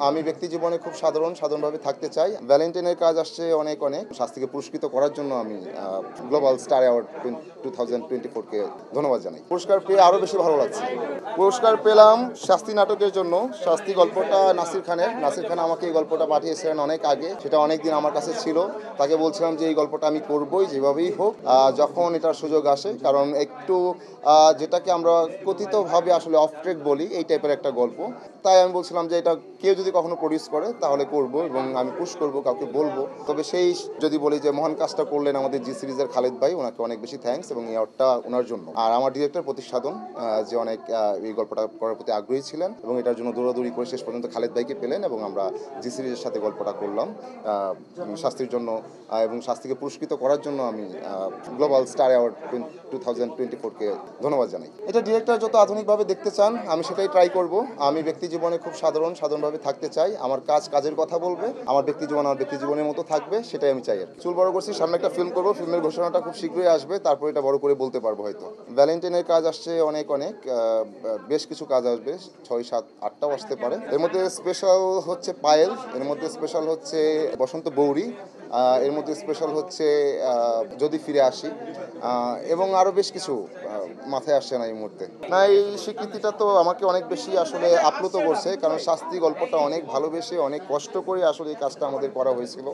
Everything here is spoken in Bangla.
আমি ব্যক্তি জীবনে খুব সাধারণভাবে থাকতে চাই। ভ্যালেন্টাইনের কাজ আসছে অনেক শাস্তিকে পুরস্কৃত করার জন্য আমি গ্লোবাল স্টার অ্যাওয়ার্ড 2024 কে ধন্যবাদ জানাই। পুরস্কার পেয়ে আরো বেশি ভালো লাগছে। পুরস্কার পেলাম শাস্তি নাটকের জন্য। শাস্তি গল্পটা নাসির খানের। নাসির খান আমাকে এই গল্পটা পাঠিয়েছিলেন অনেক আগে। সেটা অনেকদিন আমার কাছে ছিল। তাকে বলছিলাম যে এই গল্পটা আমি করবই যেভাবেই হোক, যখন এটার সুযোগ আসে। কারণ একটু যেটাকে আমরা কথিতভাবে আসলে অফ ট্রেক বলি, এই টাইপের একটা গল্প। তাই আমি বলছিলাম যে এটা কেউ যদি কখনো প্রডিউস করে তাহলে করব এবং আমি পুশ করব, কাউকে বলবো। তবে সেই যদি বলি যে মহান কাজটা করলেন আমাদের জি সিরিজের খালেদ ভাই, ওনাকে অনেক বেশি থ্যাঙ্কস এবং এই অ্যাওয়ার্ডটা ওনার জন্য। আর আমার ডিরেক্টর প্রতিসাধন, যে অনেক এই গল্পটা করার প্রতি আগ্রহী ছিলেন এবং এটার জন্য দৌড়াদৌড়ি করে শেষ পর্যন্ত খালেদ ভাইকে পেলেন এবং আমরা জি সিরিজের সাথে গল্পটা করলাম শাস্তির জন্য এবং শাস্তিকে পুরস্কৃত করার জন্য আমি গ্লোবাল স্টার অ্যাওয়ার্ড 2024 কে ধন্যবাদ জানাই। এটা ডিরেক্টর যত আধুনিকভাবে দেখতে চান আমি সেটাই ট্রাই করব। আমি ব্যক্তি জীবনে খুব সাধারণভাবে থাকতে চাই। আমার কাজ কাজের কথা বলবে, আমার ব্যক্তি জীবনের মতো থাকবে, সেটাই আমি চাই আর কি। চুল বড় করছি, সামনে একটা ফিল্ম করবো, ফিল্মের ঘোষণাটা খুব শীঘ্রই আসবে, তারপর এটা বড় করে বলতে পারবো হয়তো। ভ্যালেন্টাইনের কাজ আসছে অনেক বেশ কিছু কাজ আসবে, 6, 7, 8টাও আসতে পারে। এর মধ্যে স্পেশাল হচ্ছে পায়েল, এর মধ্যে স্পেশাল হচ্ছে বসন্ত বৌরি, এর মধ্যে স্পেশাল হচ্ছে যদি ফিরে আসি, এবং আরও বেশ কিছু মাথায় আসছে না এই মুহূর্তে। না, এই স্বীকৃতিটা তো আমাকে অনেক বেশি আসলে আপ্লুত করছে, কারণ শাস্তি গল্পটা অনেক ভালোবেসে অনেক কষ্ট করে আসলে এই কাজটা আমাদের করা হয়েছিল।